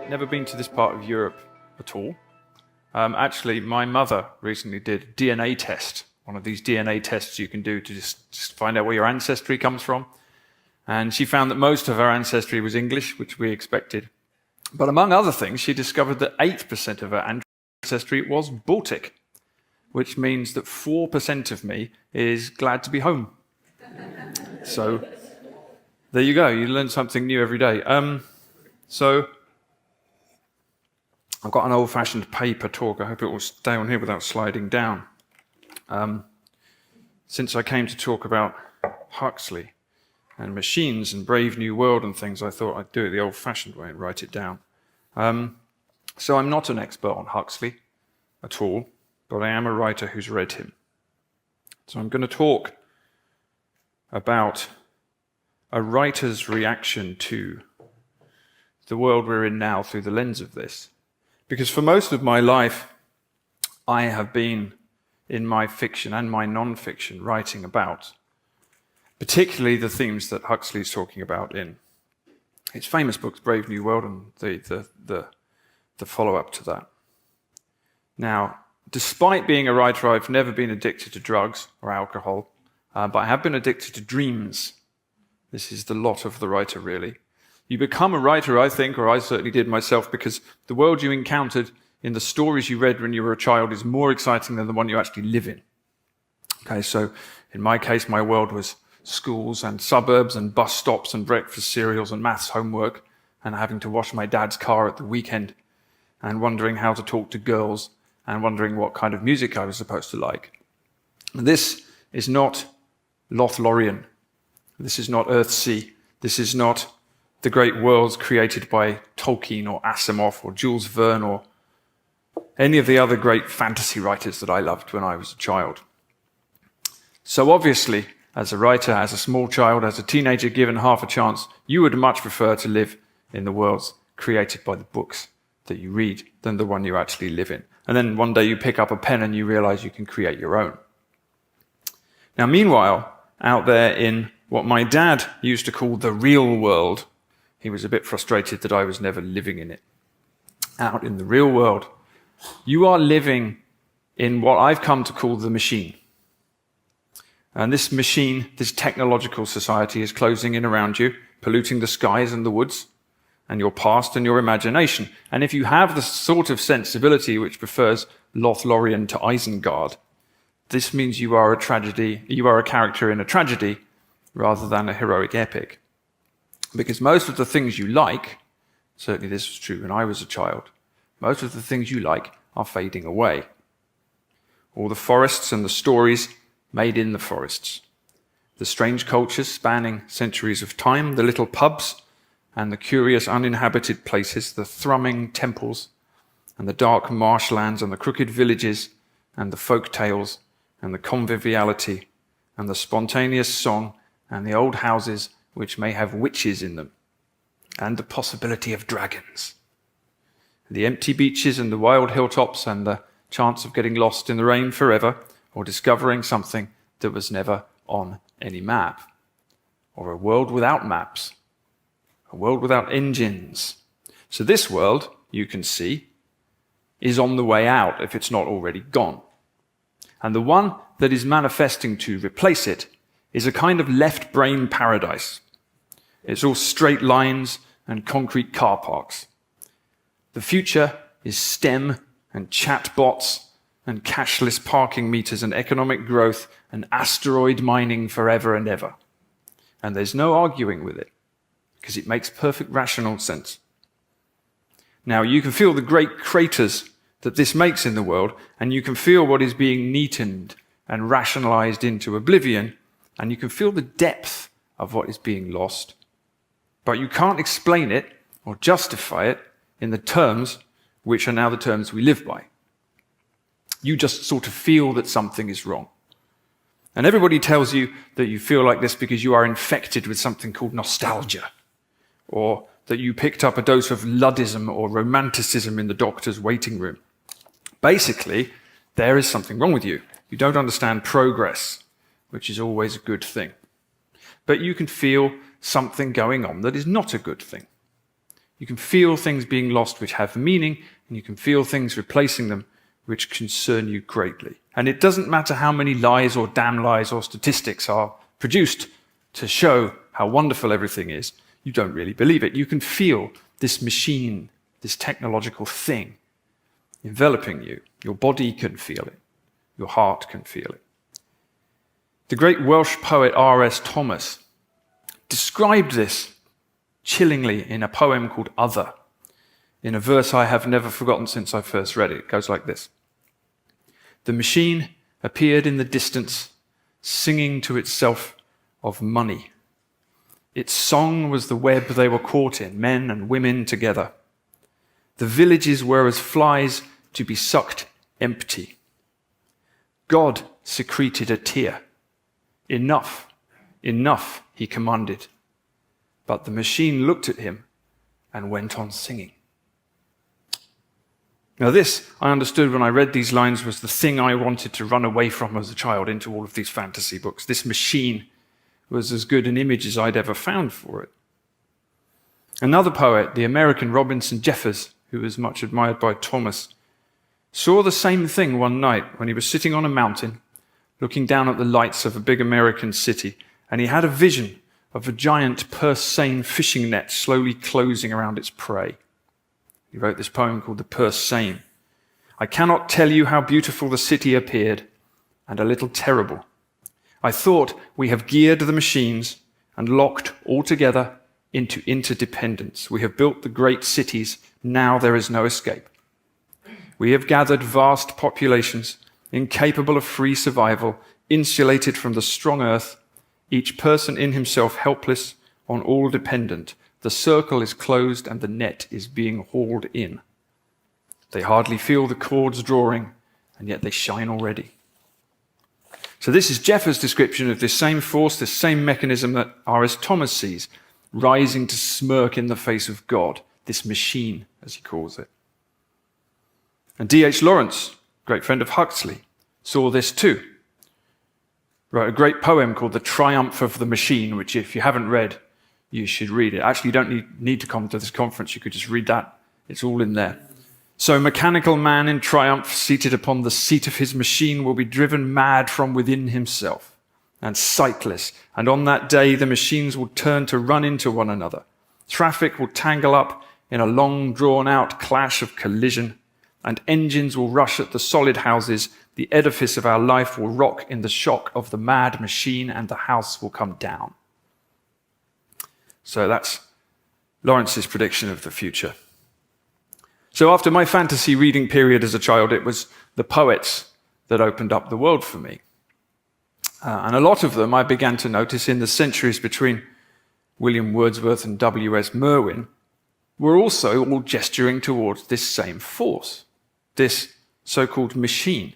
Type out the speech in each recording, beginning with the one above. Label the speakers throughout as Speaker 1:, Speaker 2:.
Speaker 1: never been to this part of Europe at all. Actually, my mother recently did a DNA test, one of these DNA tests you can do to just find out where your ancestry comes from. And she found that most of her ancestry was English, which we expected. But among other things, she discovered that 8% of her ancestry was Baltic, which means that 4% of me is glad to be home. So there you go, you learn something new every day. So I've got an old-fashioned paper talk. I hope it will stay on here without sliding down. Since I came to talk about Huxley and machines and Brave New World and things, I thought I'd do it the old-fashioned way and write it down. So I'm not an expert on Huxley at all, but I am a writer who's read him. So I'm going to talk about a writer's reaction to the world we're in now through the lens of this. Because for most of my life, I have been, in my fiction and my non-fiction, writing about particularly the themes that Huxley's talking about in his famous books, Brave New World, and the follow-up to that. Now, despite being a writer, I've never been addicted to drugs or alcohol, but I have been addicted to dreams. This is the lot of the writer, really. You become a writer, I think, or I certainly did myself, because the world you encountered in the stories you read when you were a child is more exciting than the one you actually live in. Okay, so in my case, my world was schools and suburbs and bus stops and breakfast cereals and maths homework and having to wash my dad's car at the weekend and wondering how to talk to girls and wondering what kind of music I was supposed to like. This is not Lothlorien. This is not Earthsea. This is not the great worlds created by Tolkien or Asimov or Jules Verne or any of the other great fantasy writers that I loved when I was a child. So obviously, as a writer, as a small child, as a teenager given half a chance, you would much prefer to live in the worlds created by the books that you read than the one you actually live in. And then one day you pick up a pen and you realize you can create your own. Now, meanwhile, out there in what my dad used to call the real world, he was a bit frustrated that I was never living in it. Out in the real world, you are living in what I've come to call the machine. And this machine, this technological society, is closing in around you, polluting the skies and the woods, and your past and your imagination. And if you have the sort of sensibility which prefers Lothlorien to Isengard, this means you are a tragedy, you are a character in a tragedy rather than a heroic epic. Because most of the things you like, certainly this was true when I was a child, most of the things you like are fading away. All the forests and the stories made in the forests, the strange cultures spanning centuries of time, the little pubs and the curious uninhabited places, the thrumming temples and the dark marshlands and the crooked villages and the folk tales and the conviviality and the spontaneous song and the old houses which may have witches in them and the possibility of dragons. The empty beaches and the wild hilltops and the chance of getting lost in the rain forever or discovering something that was never on any map. Or a world without maps. A world without engines. So this world, you can see, is on the way out if it's not already gone. And the one that is manifesting to replace it is a kind of left brain paradise. It's all straight lines and concrete car parks. The future is STEM and chatbots and cashless parking meters and economic growth and asteroid mining forever and ever. And there's no arguing with it, because it makes perfect rational sense. Now, you can feel the great craters that this makes in the world, and you can feel what is being neatened and rationalized into oblivion, and you can feel the depth of what is being lost, but you can't explain it or justify it in the terms which are now the terms we live by. You just sort of feel that something is wrong. And everybody tells you that you feel like this because you are infected with something called nostalgia, or that you picked up a dose of Luddism or romanticism in the doctor's waiting room. Basically, there is something wrong with you. You don't understand progress, which is always a good thing. But you can feel something going on that is not a good thing. You can feel things being lost which have meaning, and you can feel things replacing them which concern you greatly. And it doesn't matter how many lies or damn lies or statistics are produced to show how wonderful everything is, you don't really believe it. You can feel this machine, this technological thing enveloping you. Your body can feel it. Your heart can feel it. The great Welsh poet R.S. Thomas described this chillingly in a poem called Other, in a verse I have never forgotten since I first read it. It goes like this. The machine appeared in the distance, singing to itself of money. Its song was the web they were caught in, men and women together. The villages were as flies to be sucked empty. God secreted a tear. Enough, enough, he commanded. But the machine looked at him and went on singing. Now this, I understood when I read these lines, was the thing I wanted to run away from as a child into all of these fantasy books. This machine was as good an image as I'd ever found for it. Another poet, the American Robinson Jeffers, who was much admired by Thomas, saw the same thing one night when he was sitting on a mountain, looking down at the lights of a big American city, and he had a vision of a giant purse-seine fishing net slowly closing around its prey. He wrote this poem called The Purse-Seine. I cannot tell you how beautiful the city appeared, and a little terrible. I thought we have geared the machines and locked all together into interdependence. We have built the great cities, now there is no escape. We have gathered vast populations, incapable of free survival, insulated from the strong earth, each person in himself helpless, on all dependent. The circle is closed and the net is being hauled in. They hardly feel the cords drawing, and yet they shine already. So this is Jeffers' description of this same force, this same mechanism that R.S. Thomas sees, rising to smirk in the face of God, this machine, as he calls it. And D.H. Lawrence, great friend of Huxley, saw this too. Wrote a great poem called The Triumph of the Machine, which if you haven't read, you should read it. Actually, you don't need to come to this conference. You could just read that. It's all in there. So mechanical man in triumph, seated upon the seat of his machine, will be driven mad from within himself and sightless. And on that day, the machines will turn to run into one another. Traffic will tangle up in a long drawn-out clash of collision, and engines will rush at the solid houses. The edifice of our life will rock in the shock of the mad machine, and the house will come down. So that's Lawrence's prediction of the future. So after my fantasy reading period as a child, it was the poets that opened up the world for me. And a lot of them I began to notice in the centuries between William Wordsworth and W.S. Merwin were also all gesturing towards this same force, this so-called machine.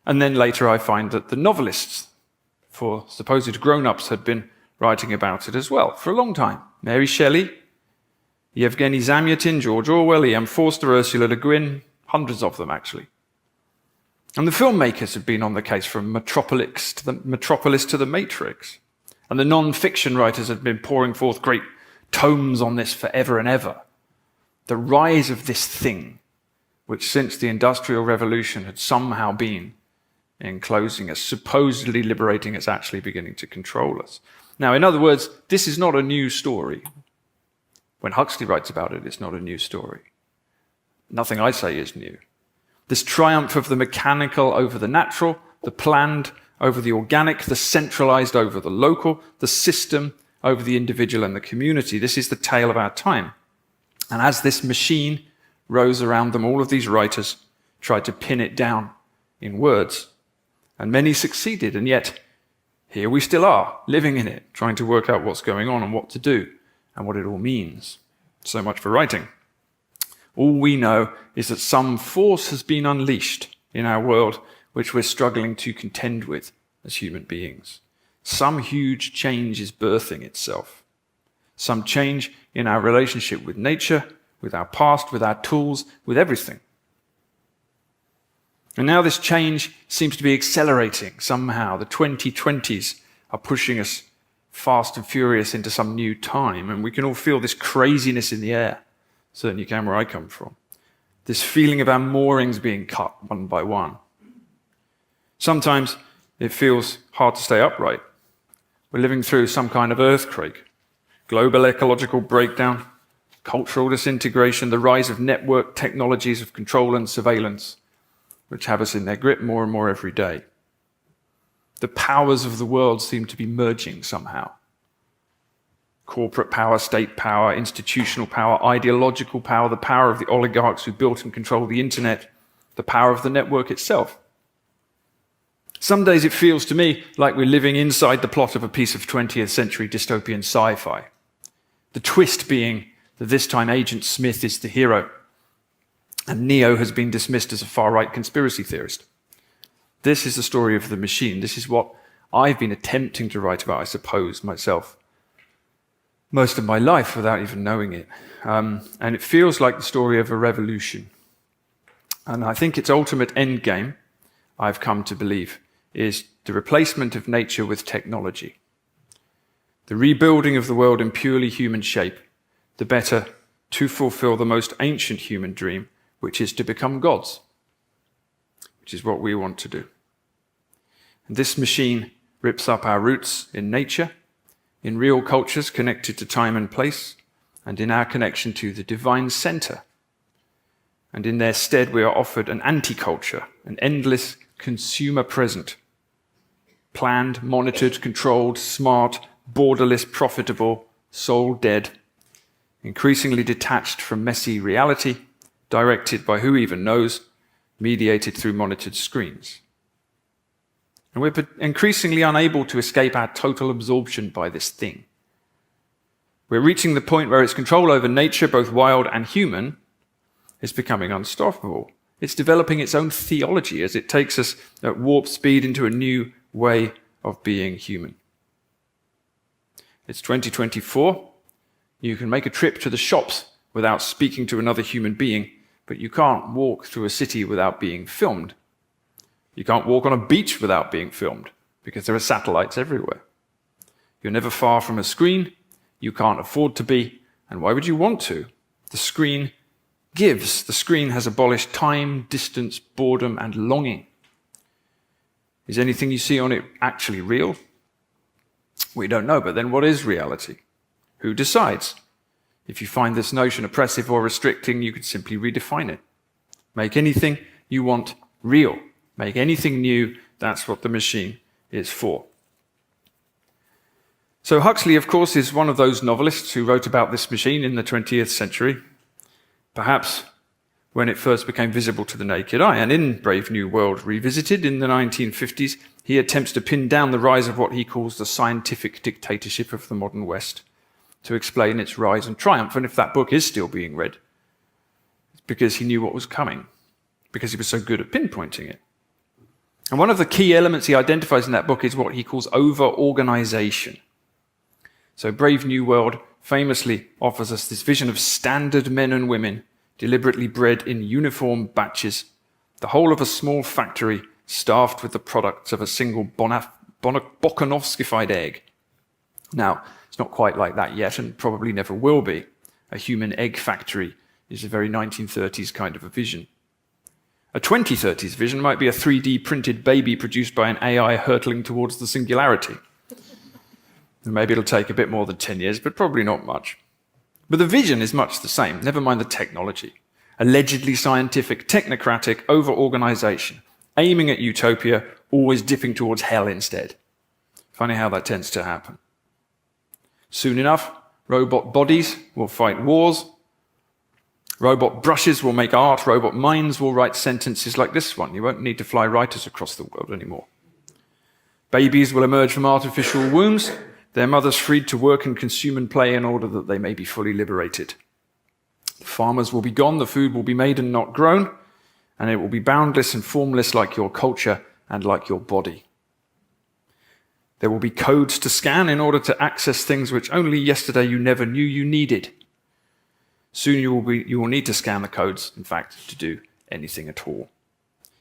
Speaker 1: And then later I find that the novelists, for supposed grown-ups, had been writing about it as well for a long time. Mary Shelley, Yevgeny Zamyatin, George Orwell, E.M. Forster, Ursula Le Guin, hundreds of them actually. And the filmmakers had been on the case from Metropolis to the Matrix. And the non-fiction writers had been pouring forth great tomes on this forever and ever. The rise of this thing, which since the Industrial Revolution had somehow been enclosing us, supposedly liberating us, actually beginning to control us. Now, in other words, this is not a new story. When Huxley writes about it, it's not a new story. Nothing I say is new. This triumph of the mechanical over the natural, the planned over the organic, the centralized over the local, the system over the individual and the community. This is the tale of our time. And as this machine rose around them, all of these writers tried to pin it down in words. And many succeeded, and yet here we still are, living in it, trying to work out what's going on and what to do and what it all means. So much for writing. All we know is that some force has been unleashed in our world which we're struggling to contend with as human beings. Some huge change is birthing itself. Some change in our relationship with nature, with our past, with our tools, with everything. And now this change seems to be accelerating somehow. The 2020s are pushing us fast and furious into some new time, and we can all feel this craziness in the air. Certainly you can where I come from. This feeling of our moorings being cut one by one. Sometimes it feels hard to stay upright. We're living through some kind of earthquake, global ecological breakdown, cultural disintegration, the rise of network technologies of control and surveillance, which have us in their grip more and more every day. The powers of the world seem to be merging somehow. Corporate power, state power, institutional power, ideological power, the power of the oligarchs who built and control the internet, the power of the network itself. Some days it feels to me like we're living inside the plot of a piece of 20th century dystopian sci-fi. The twist being that this time Agent Smith is the hero, and Neo has been dismissed as a far-right conspiracy theorist. This is the story of the machine. This is what I've been attempting to write about, I suppose, myself, most of my life without even knowing it. And it feels like the story of a revolution. And I think its ultimate end game, I've come to believe, is the replacement of nature with technology. The rebuilding of the world in purely human shape, the better to fulfill the most ancient human dream, which is to become gods, which is what we want to do. And this machine rips up our roots in nature, in real cultures connected to time and place, and in our connection to the divine center. And in their stead, we are offered an anti-culture, an endless consumer present, planned, monitored, controlled, smart, borderless, profitable, soul dead, increasingly detached from messy reality, directed by who even knows, mediated through monitored screens. And we're increasingly unable to escape our total absorption by this thing. We're reaching the point where its control over nature, both wild and human, is becoming unstoppable. It's developing its own theology as it takes us at warp speed into a new way of being human. It's 2024. You can make a trip to the shops without speaking to another human being, but you can't walk through a city without being filmed. You can't walk on a beach without being filmed, because there are satellites everywhere. You're never far from a screen. You can't afford to be, and why would you want to? The screen gives. The screen has abolished time, distance, boredom, and longing. Is anything you see on it actually real? We don't know, but then what is reality? Who decides? If you find this notion oppressive or restricting, you could simply redefine it. Make anything you want real. Make anything new. That's what the machine is for. So Huxley, of course, is one of those novelists who wrote about this machine in the 20th century, perhaps when it first became visible to the naked eye. And in Brave New World Revisited in the 1950s, he attempts to pin down the rise of what he calls the scientific dictatorship of the modern West, to explain its rise and triumph. And if that book is still being read, it's because he knew what was coming, because he was so good at pinpointing it. And one of the key elements he identifies in that book is what he calls over-organization. So Brave New World famously offers us this vision of standard men and women deliberately bred in uniform batches, the whole of a small factory staffed with the products of a single Bokanovskified egg. Now, it's not quite like that yet, and probably never will be. A human egg factory is a very 1930s kind of a vision. A 2030s vision might be a 3D printed baby produced by an AI hurtling towards the singularity. And maybe it'll take a bit more than 10 years, but probably not much. But the vision is much the same, never mind the technology. Allegedly scientific, technocratic over-organization, aiming at utopia, always dipping towards hell instead. Funny how that tends to happen. Soon enough, robot bodies will fight wars, robot brushes will make art, robot minds will write sentences like this one. You won't need to fly writers across the world anymore. Babies will emerge from artificial wombs, their mothers freed to work and consume and play in order that they may be fully liberated. The farmers will be gone, the food will be made and not grown, and it will be boundless and formless like your culture and like your body. There will be codes to scan in order to access things which only yesterday you never knew you needed. Soon you will need to scan the codes, in fact, to do anything at all.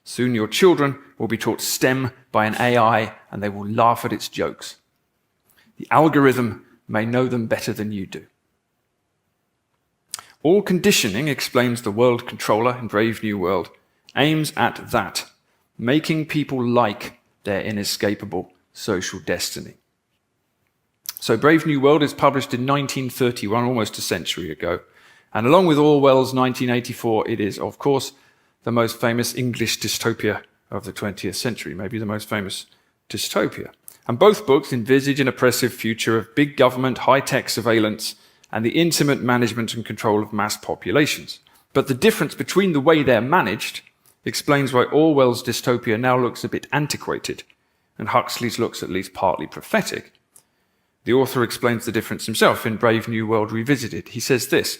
Speaker 1: Soon your children will be taught STEM by an AI and they will laugh at its jokes. The algorithm may know them better than you do. All conditioning, explains the world controller in Brave New World, aims at that, making people like their inescapable social destiny. So Brave New World is published in 1931, almost a century ago. And along with Orwell's 1984, it is, of course, the most famous English dystopia of the 20th century, maybe the most famous dystopia. And both books envisage an oppressive future of big government, high-tech surveillance, and the intimate management and control of mass populations. But the difference between the way they're managed explains why Orwell's dystopia now looks a bit antiquated, and Huxley's looks at least partly prophetic. The author explains the difference himself in Brave New World Revisited. He says this: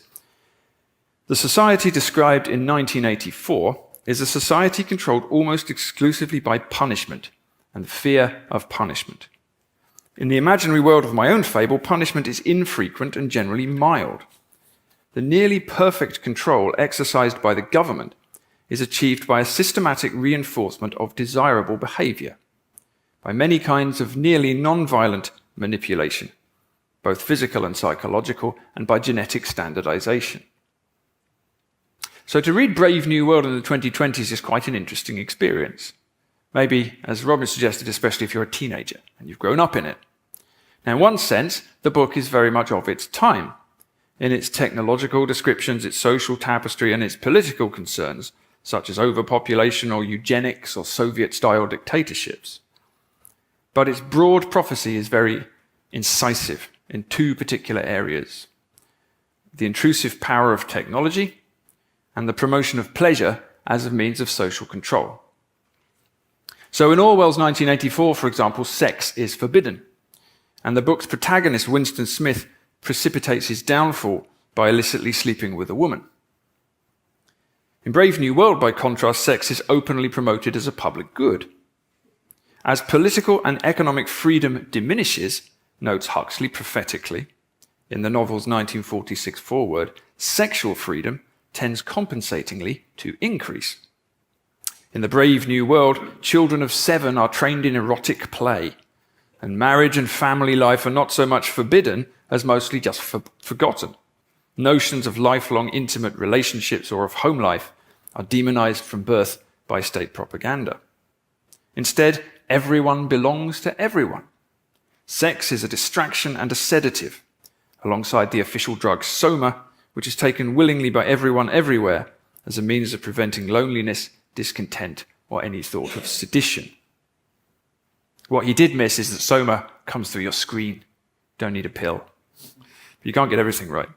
Speaker 1: "The society described in 1984 is a society controlled almost exclusively by punishment and the fear of punishment. In the imaginary world of my own fable, punishment is infrequent and generally mild. The nearly perfect control exercised by the government is achieved by a systematic reinforcement of desirable behavior, by many kinds of nearly non-violent manipulation, both physical and psychological, and by genetic standardization." So to read Brave New World in the 2020s is quite an interesting experience. Maybe, as Robin suggested, especially if you're a teenager and you've grown up in it. Now, in one sense, the book is very much of its time, in its technological descriptions, its social tapestry, and its political concerns, such as overpopulation or eugenics or Soviet-style dictatorships. But its broad prophecy is very incisive in two particular areas: the intrusive power of technology and the promotion of pleasure as a means of social control. So in Orwell's 1984, for example, sex is forbidden, and the book's protagonist, Winston Smith, precipitates his downfall by illicitly sleeping with a woman. In Brave New World, by contrast, sex is openly promoted as a public good. As political and economic freedom diminishes, notes Huxley prophetically, in the novel's 1946 foreword, sexual freedom tends compensatingly to increase. In the Brave New World, children of 7 are trained in erotic play, and marriage and family life are not so much forbidden as mostly just forgotten. Notions of lifelong intimate relationships or of home life are demonized from birth by state propaganda. Instead, everyone belongs to everyone. Sex is a distraction and a sedative, alongside the official drug soma, which is taken willingly by everyone everywhere as a means of preventing loneliness, discontent, or any thought of sedition. What he did miss is that soma comes through your screen. Don't need a pill. But you can't get everything right.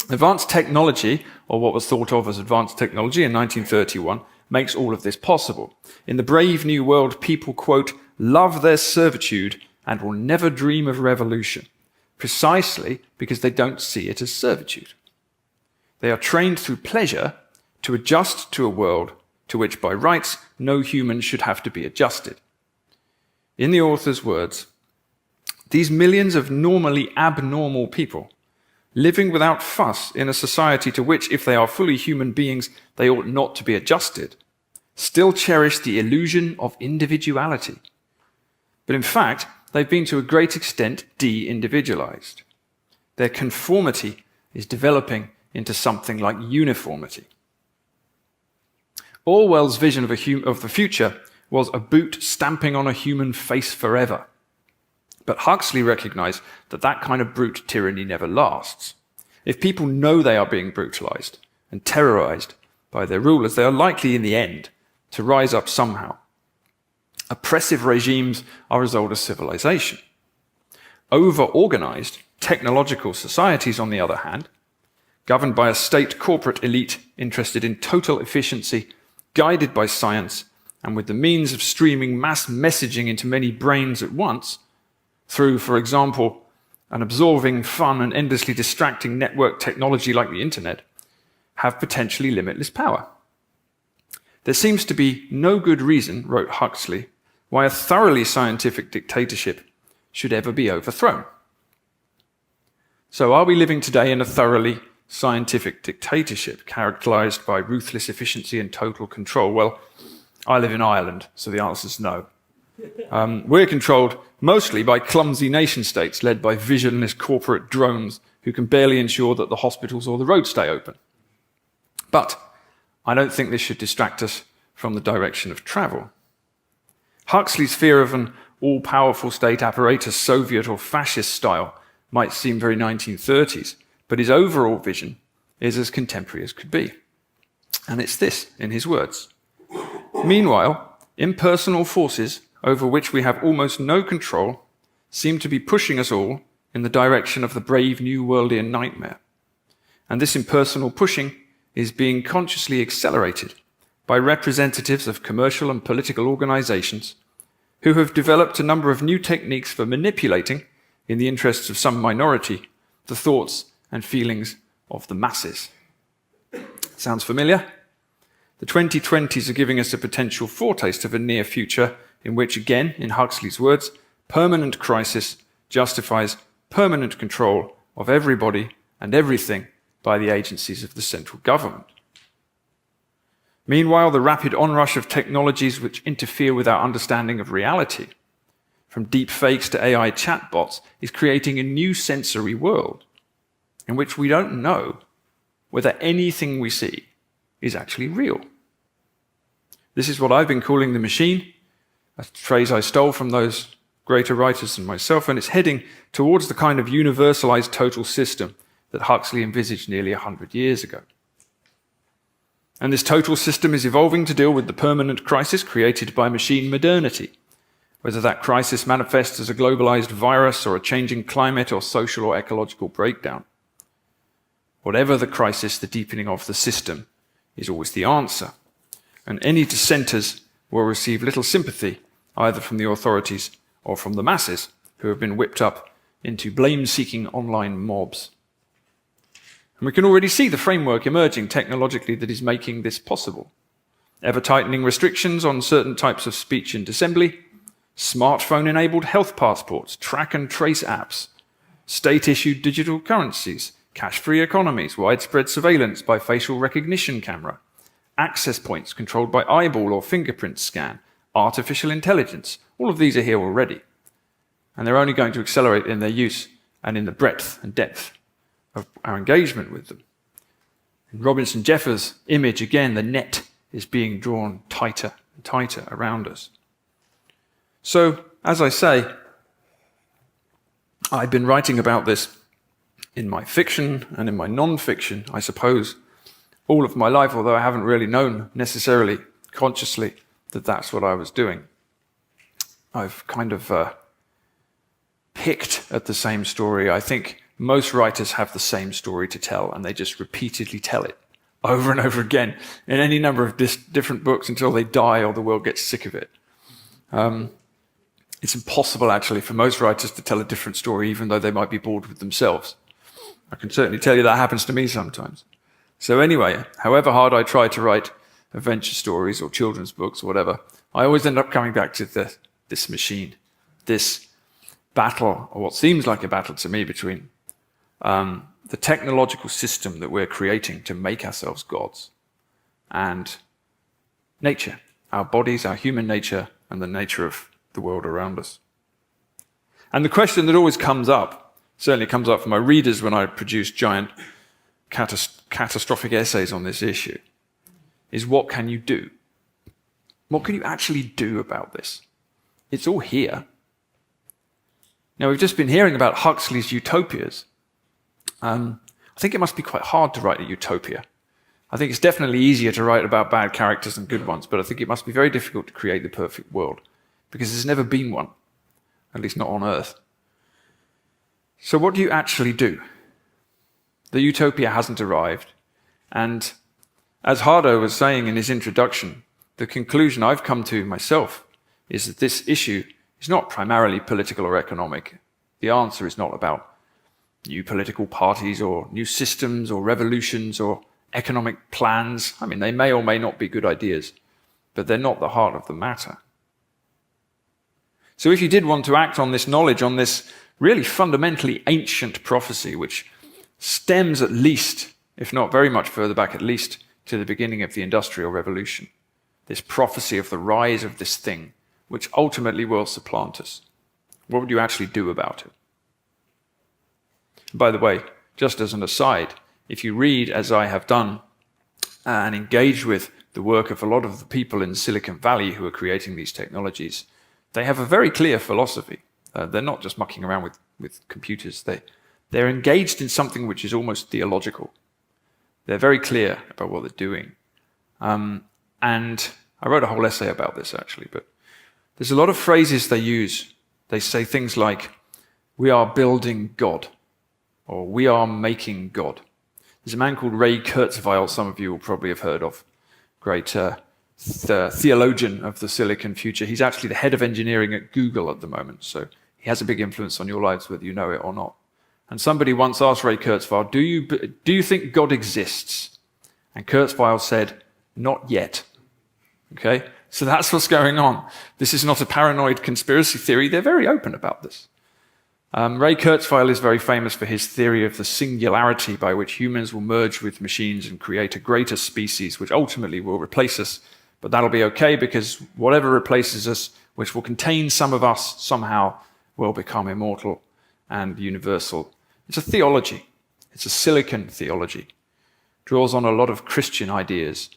Speaker 1: Advanced technology, or what was thought of as advanced technology in 1931, makes all of this possible. In the Brave New World, people, quote, love their servitude and will never dream of revolution, precisely because they don't see it as servitude. They are trained through pleasure to adjust to a world to which, by rights, no human should have to be adjusted. In the author's words, these millions of normally abnormal people, living without fuss in a society to which, if they are fully human beings, they ought not to be adjusted, still cherish the illusion of individuality. But in fact, they've been to a great extent de-individualized. Their conformity is developing into something like uniformity. Orwell's vision of the future was a boot stamping on a human face forever. But Huxley recognized that that kind of brute tyranny never lasts. If people know they are being brutalized and terrorized by their rulers, they are likely in the end to rise up somehow. Oppressive regimes are a result of civilization. Over-organized technological societies, on the other hand, governed by a state corporate elite interested in total efficiency, guided by science, and with the means of streaming mass messaging into many brains at once, through, for example, an absorbing, fun, and endlessly distracting network technology like the internet, have potentially limitless power. There seems to be no good reason, wrote Huxley, why a thoroughly scientific dictatorship should ever be overthrown. So are we living today in a thoroughly scientific dictatorship characterized by ruthless efficiency and total control? Well, I live in Ireland, so the answer is no. We're controlled mostly by clumsy nation-states led by visionless corporate drones who can barely ensure that the hospitals or the roads stay open. But I don't think this should distract us from the direction of travel. Huxley's fear of an all-powerful state apparatus, Soviet or fascist style, might seem very 1930s, but his overall vision is as contemporary as could be. And it's this, in his words. Meanwhile, impersonal forces over which we have almost no control seem to be pushing us all in the direction of the brave new worldian nightmare. And this impersonal pushing is being consciously accelerated by representatives of commercial and political organizations who have developed a number of new techniques for manipulating, in the interests of some minority, the thoughts and feelings of the masses. Sounds familiar? The 2020s are giving us a potential foretaste of a near future in which, again, in Huxley's words, permanent crisis justifies permanent control of everybody and everything by the agencies of the central government. Meanwhile, the rapid onrush of technologies which interfere with our understanding of reality, from deep fakes to AI chatbots, is creating a new sensory world in which we don't know whether anything we see is actually real. This is what I've been calling the machine, a phrase I stole from those greater writers than myself, and it's heading towards the kind of universalized total system that Huxley envisaged nearly 100 years ago. And this total system is evolving to deal with the permanent crisis created by machine modernity, whether that crisis manifests as a globalized virus or a changing climate or social or ecological breakdown. Whatever the crisis, the deepening of the system is always the answer, and any dissenters will receive little sympathy either from the authorities or from the masses who have been whipped up into blame-seeking online mobs. And we can already see the framework emerging technologically that is making this possible. Ever-tightening restrictions on certain types of speech and assembly, smartphone-enabled health passports, track and trace apps, state-issued digital currencies, cash-free economies, widespread surveillance by facial recognition camera, access points controlled by eyeball or fingerprint scan, artificial intelligence. All of these are here already. And they're only going to accelerate in their use and in the breadth and depth of our engagement with them. In Robinson Jeffers' image, again, the net is being drawn tighter and tighter around us. So, as I say, I've been writing about this in my fiction and in my non-fiction, I suppose, all of my life, although I haven't really known necessarily consciously that that's what I was doing. I've kind of picked at the same story. I think most writers have the same story to tell, and they just repeatedly tell it over and over again in any number of different books until they die or the world gets sick of it. It's impossible, actually, for most writers to tell a different story, even though they might be bored with themselves. I can certainly tell you that happens to me sometimes. So anyway, however hard I try to write adventure stories or children's books or whatever, I always end up coming back to this machine, this battle, or what seems like a battle to me, between the technological system that we're creating to make ourselves gods and nature, our bodies, our human nature, and the nature of the world around us. And the question that always comes up, certainly comes up for my readers when I produce giant catastrophic essays on this issue, is what can you do? What can you actually do about this? It's all here. Now, we've just been hearing about Huxley's utopias. I think it must be quite hard to write a utopia. I think it's definitely easier to write about bad characters than good ones, but I think it must be very difficult to create the perfect world, because there's never been one, at least not on Earth. So what do you actually do? The utopia hasn't arrived, and as Hardo was saying in his introduction, the conclusion I've come to myself is that this issue is not primarily political or economic. The answer is not about new political parties or new systems or revolutions or economic plans. I mean, they may or may not be good ideas, but they're not the heart of the matter. So if you did want to act on this knowledge, on this really fundamentally ancient prophecy, which stems at least, if not very much further back, at least to the beginning of the Industrial Revolution, this prophecy of the rise of this thing which ultimately will supplant us, What would you actually do about it? By the way, just as an aside, if you read, as I have done, and engage with the work of a lot of the people in Silicon Valley who are creating these technologies, they have a very clear philosophy. They're not just mucking around with computers. They're engaged in something which is almost theological. They're very clear about what they're doing. And I wrote a whole essay about this, actually, but there's a lot of phrases they use. They say things like, we are building God, or we are making God. There's a man called Ray Kurzweil, some of you will probably have heard of, great theologian of the Silicon future. He's actually the head of engineering at Google at the moment, so he has a big influence on your lives whether you know it or not. And somebody once asked Ray Kurzweil, do you think God exists? And Kurzweil said, not yet. Okay? So that's what's going on. This is not a paranoid conspiracy theory. They're very open about this. Ray Kurzweil is very famous for his theory of the singularity by which humans will merge with machines and create a greater species which ultimately will replace us. But that'll be okay because whatever replaces us, which will contain some of us somehow, will become immortal and universal. It's a theology. It's a silicon theology. Draws on a lot of Christian ideas.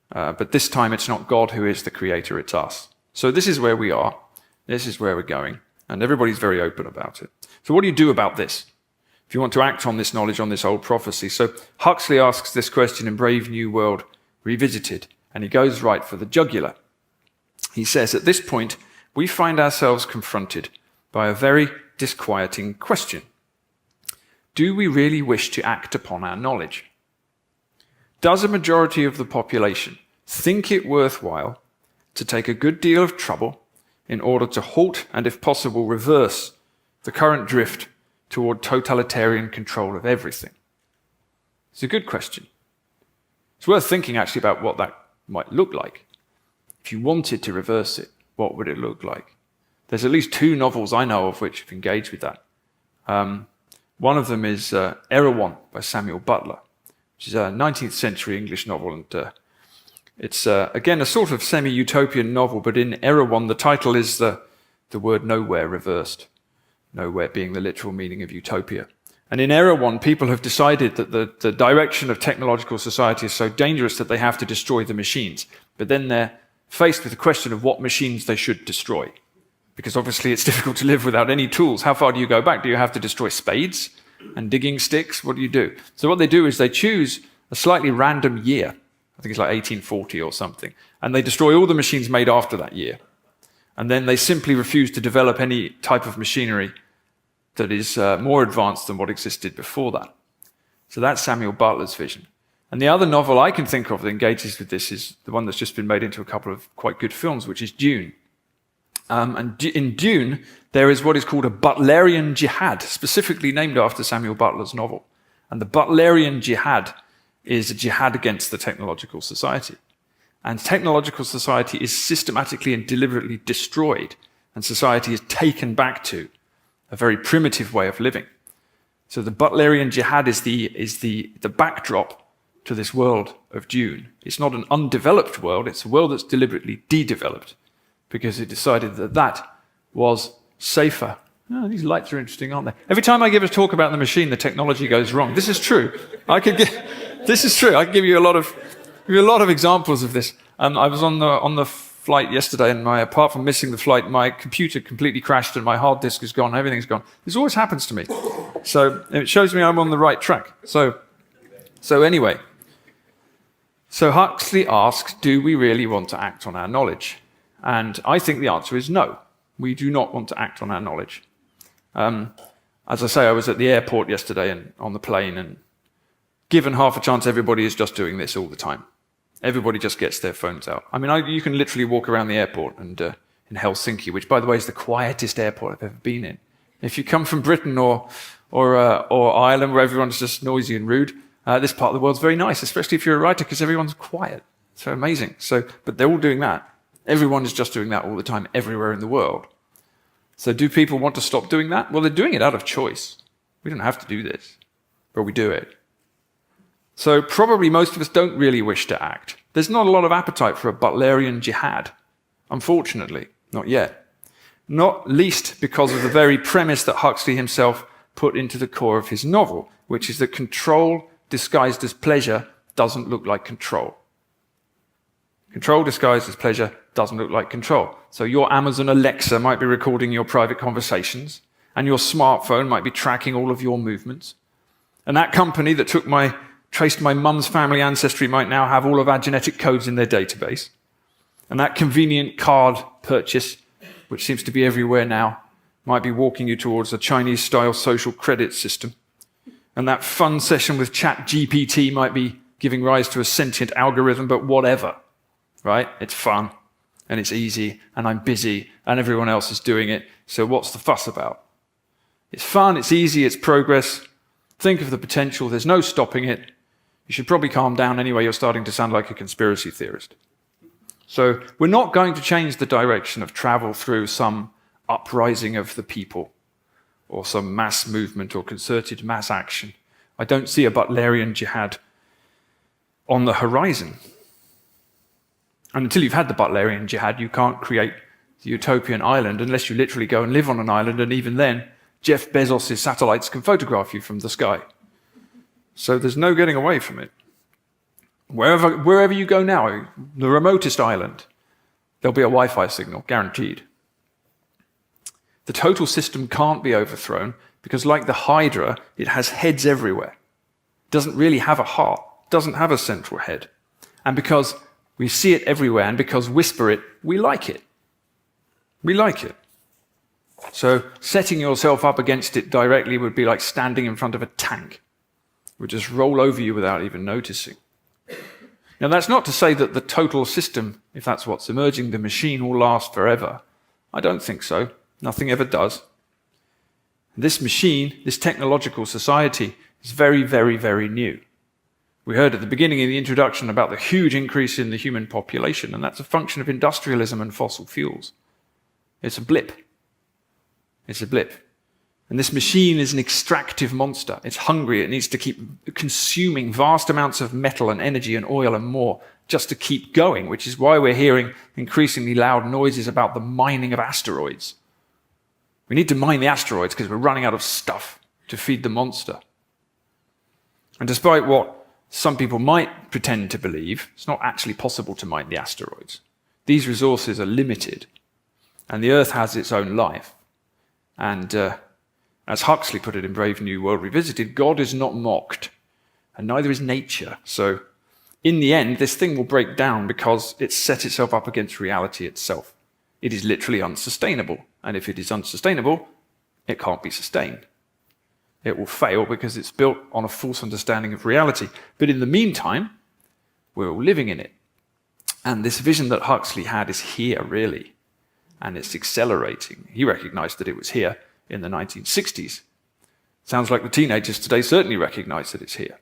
Speaker 1: But this time it's not God who is the creator, it's us. So this is where we are. This is where we're going. And everybody's very open about it. So what do you do about this? If you want to act on this knowledge, on this old prophecy. So Huxley asks this question in Brave New World Revisited, and he goes right for the jugular. He says, at this point, we find ourselves confronted by a very disquieting question. Do we really wish to act upon our knowledge? Does a majority of the population think it worthwhile to take a good deal of trouble in order to halt and, if possible, reverse the current drift toward totalitarian control of everything? It's a good question. It's worth thinking, actually, about what that might look like. If you wanted to reverse it, what would it look like? There's at least 2 novels I know of which have engaged with that. One of them is Erewhon by Samuel Butler, which is a 19th century English novel, and it's, again, a sort of semi-utopian novel, but in Erewhon, the title is the word nowhere reversed. Nowhere being the literal meaning of utopia. And in Erewhon, people have decided that the direction of technological society is so dangerous that they have to destroy the machines. But then they're faced with the question of what machines they should destroy. Because obviously it's difficult to live without any tools. How far do you go back? Do you have to destroy spades and digging sticks? What do you do? So what they do is they choose a slightly random year. I think it's like 1840 or something. And they destroy all the machines made after that year. And then they simply refuse to develop any type of machinery that is more advanced than what existed before that. So that's Samuel Butler's vision. And the other novel I can think of that engages with this is the one that's just been made into a couple of quite good films, which is Dune. And in Dune, there is what is called a Butlerian jihad, specifically named after Samuel Butler's novel. And the Butlerian jihad is a jihad against the technological society. And technological society is systematically and deliberately destroyed, and society is taken back to a very primitive way of living. So the Butlerian jihad is the backdrop to this world of Dune. It's not an undeveloped world, it's a world that's deliberately de-developed, because it decided that that was safer. Oh, these lights are interesting, aren't they? Every time I give a talk about the machine, the technology goes wrong. This is true. This is true. I can give you a lot of examples of this. I was on the flight yesterday, and apart from missing the flight, my computer completely crashed, and my hard disk is gone. Everything's gone. This always happens to me. So it shows me I'm on the right track. So anyway, so Huxley asks, do we really want to act on our knowledge? And I think the answer is no. We do not want to act on our knowledge. As I say, I was at the airport yesterday and on the plane, and given half a chance, everybody is just doing this all the time. Everybody just gets their phones out. I mean, you can literally walk around the airport and in Helsinki, which, by the way, is the quietest airport I've ever been in. If you come from Britain or Ireland, where everyone's just noisy and rude, this part of the world's very nice, especially if you're a writer, because everyone's quiet. So amazing. But they're all doing that. Everyone is just doing that all the time, everywhere in the world. So do people want to stop doing that? Well, they're doing it out of choice. We don't have to do this, but we do it. So probably most of us don't really wish to act. There's not a lot of appetite for a Butlerian jihad, unfortunately, not yet. not least because of the very premise that Huxley himself put into the core of his novel, which is that control disguised as pleasure doesn't look like control. Control disguised as pleasure doesn't look like control. So your Amazon Alexa might be recording your private conversations, and your smartphone might be tracking all of your movements. And that company that traced my mum's family ancestry might now have all of our genetic codes in their database. And that convenient card purchase, which seems to be everywhere now, might be walking you towards a Chinese-style social credit system. And that fun session with ChatGPT might be giving rise to a sentient algorithm, but whatever, right? It's fun, and it's easy, and I'm busy, and everyone else is doing it, so what's the fuss about? It's fun, it's easy, it's progress. Think of the potential, there's no stopping it. You should probably calm down anyway, you're starting to sound like a conspiracy theorist. So we're not going to change the direction of travel through some uprising of the people or some mass movement or concerted mass action. I don't see a Butlerian jihad on the horizon. And until you've had the Butlerian jihad, you can't create the utopian island unless you literally go and live on an island, and even then, Jeff Bezos' satellites can photograph you from the sky. So there's no getting away from it. Wherever you go now, the remotest island, there'll be a Wi-Fi signal, guaranteed. The total system can't be overthrown because, like the Hydra, it has heads everywhere. It doesn't really have a heart, doesn't have a central head. And because we see it everywhere, and because whisper it, we like it. We like it. So setting yourself up against it directly would be like standing in front of a tank. It would just roll over you without even noticing. Now, that's not to say that the total system, if that's what's emerging, the machine, will last forever. I don't think so. Nothing ever does. This machine, this technological society, is very, very, very new. We heard at the beginning in the introduction about the huge increase in the human population, and that's a function of industrialism and fossil fuels. It's a blip. It's a blip. And this machine is an extractive monster. It's hungry. It needs to keep consuming vast amounts of metal and energy and oil and more just to keep going, which is why we're hearing increasingly loud noises about the mining of asteroids. We need to mine the asteroids because we're running out of stuff to feed the monster. And despite what some people might pretend to believe, it's not actually possible to mine the asteroids. These resources are limited, and the Earth has its own life. And as Huxley put it in Brave New World Revisited, God is not mocked, and neither is nature. So in the end, this thing will break down because it's set itself up against reality itself. It is literally unsustainable. And if it is unsustainable, it can't be sustained. It will fail because it's built on a false understanding of reality. But in the meantime, we're all living in it. And this vision that Huxley had is here, really. And it's accelerating. He recognized that it was here in the 1960s. Sounds like the teenagers today certainly recognize that it's here.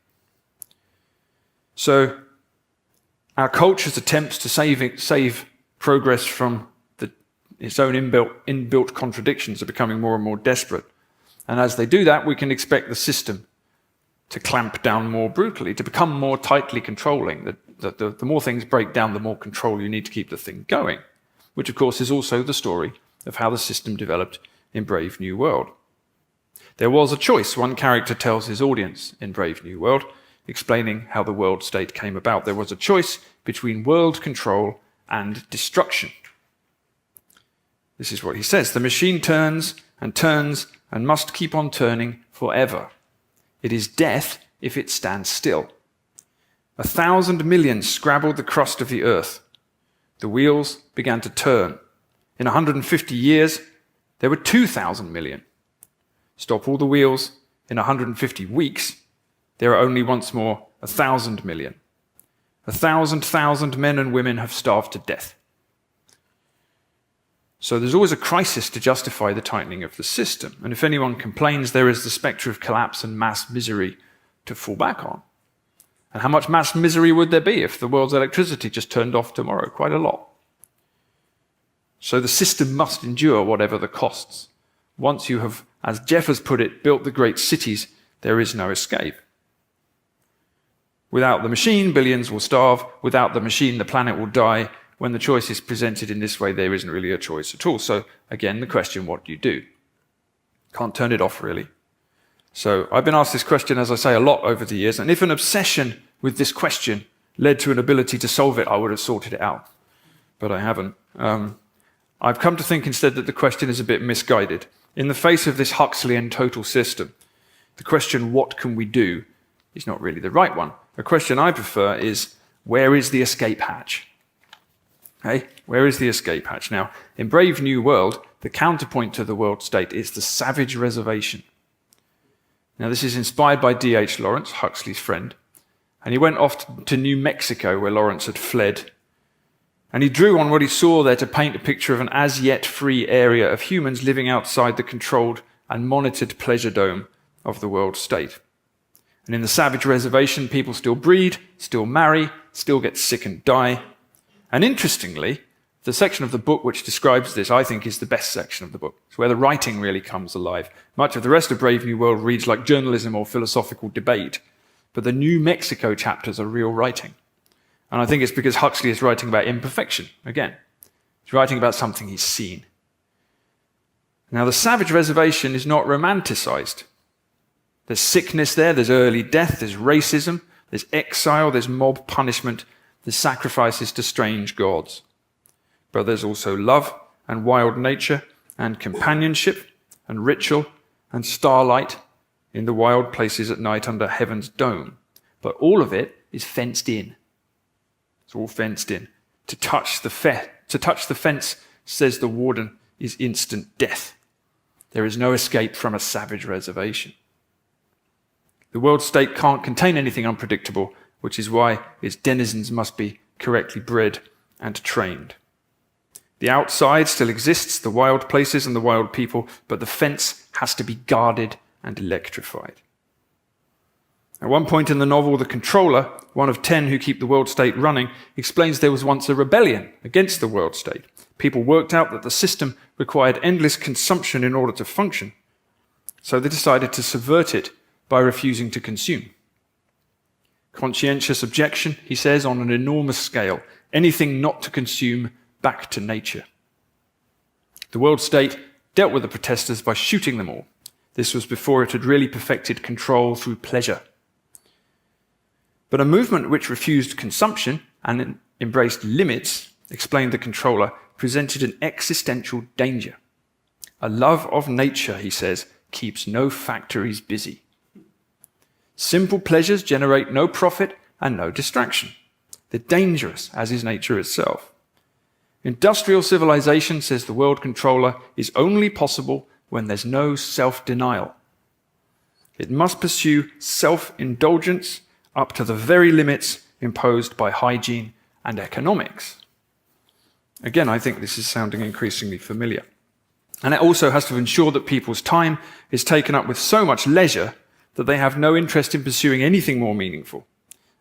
Speaker 1: So our culture's attempts to save progress from its own inbuilt contradictions are becoming more and more desperate. And as they do that, we can expect the system to clamp down more brutally, to become more tightly controlling. The more things break down, the more control you need to keep the thing going, which of course is also the story of how the system developed in Brave New World. There was a choice, one character tells his audience in Brave New World, explaining how the world state came about. There was a choice between world control and destruction. This is what he says: the machine turns and must keep on turning forever. It is death if it stands still. 1,000 million scrabbled the crust of the earth. The wheels began to turn. In 150 years, there were 2,000 million. Stop all the wheels. In 150 weeks, there are only once more 1,000 million. 1,000 men and women have starved to death. So there's always a crisis to justify the tightening of the system. And if anyone complains, there is the spectre of collapse and mass misery to fall back on. And how much mass misery would there be if the world's electricity just turned off tomorrow? Quite a lot. So the system must endure whatever the costs. Once you have, as Jeff has put it, built the great cities, there is no escape. Without the machine, billions will starve. Without the machine, the planet will die. when the choice is presented in this way, there isn't really a choice at all. So again, the question, what do you do? Can't turn it off, really. So I've been asked this question, as I say, a lot over the years, and if an obsession with this question led to an ability to solve it, I would have sorted it out. But I haven't. I've come to think instead that the question is a bit misguided. In the face of this Huxleyan total system, the question, what can we do, is not really the right one. The question I prefer is, where is the escape hatch? Hey, where is the escape hatch? Now, in Brave New World, the counterpoint to the world state is the savage reservation. Now, this is inspired by D.H. Lawrence, Huxley's friend, and he went off to New Mexico, where Lawrence had fled, and he drew on what he saw there to paint a picture of an as-yet free area of humans living outside the controlled and monitored pleasure dome of the world state. And in the savage reservation, people still breed, still marry, still get sick and die. And interestingly, the section of the book which describes this, I think, is the best section of the book. It's where the writing really comes alive. Much of the rest of Brave New World reads like journalism or philosophical debate, but the New Mexico chapters are real writing. And I think it's because Huxley is writing about imperfection, again. He's writing about something he's seen. Now, the savage reservation is not romanticized. There's sickness there, there's early death, there's racism, there's exile, there's mob punishment, there's sacrifices to strange gods. But there's also love and wild nature and companionship and ritual and starlight in the wild places at night under heaven's dome. But all of it is fenced in. It's all fenced in. To touch the fence, says the warden, is instant death. There is no escape from a savage reservation. The world state can't contain anything unpredictable, which is why its denizens must be correctly bred and trained. The outside still exists, the wild places and the wild people, but the fence has to be guarded and electrified. At one point in the novel, the controller, one of 10 who keep the world state running, explains there was once a rebellion against the world state. People worked out that the system required endless consumption in order to function, so they decided to subvert it by refusing to consume. Conscientious objection, he says, on an enormous scale. Anything not to consume, back to nature. The world state dealt with the protesters by shooting them all. This was before it had really perfected control through pleasure. But a movement which refused consumption and embraced limits, explained the controller, presented an existential danger. A love of nature, he says, keeps no factories busy. Simple pleasures generate no profit and no distraction. They're dangerous, as is nature itself. Industrial civilization, says the world controller, is only possible when there's no self-denial. It must pursue self-indulgence up to the very limits imposed by hygiene and economics. Again, I think this is sounding increasingly familiar. And it also has to ensure that people's time is taken up with so much leisure that they have no interest in pursuing anything more meaningful,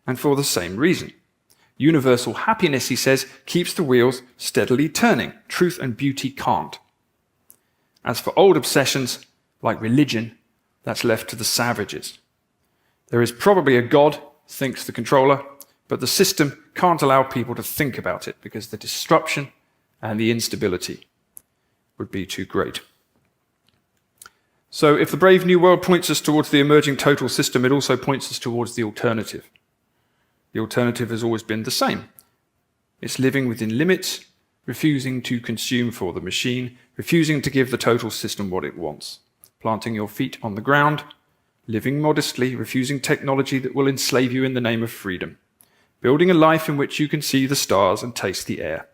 Speaker 1: and for the same reason. Universal happiness, he says, keeps the wheels steadily turning. Truth and beauty can't. As for old obsessions, like religion, that's left to the savages. There is probably a God, thinks the controller, but the system can't allow people to think about it because the disruption and the instability would be too great. So if the Brave New World points us towards the emerging total system, it also points us towards the alternative. The alternative has always been the same. It's living within limits, refusing to consume for the machine, refusing to give the total system what it wants, planting your feet on the ground, living modestly, refusing technology that will enslave you in the name of freedom, building a life in which you can see the stars and taste the air.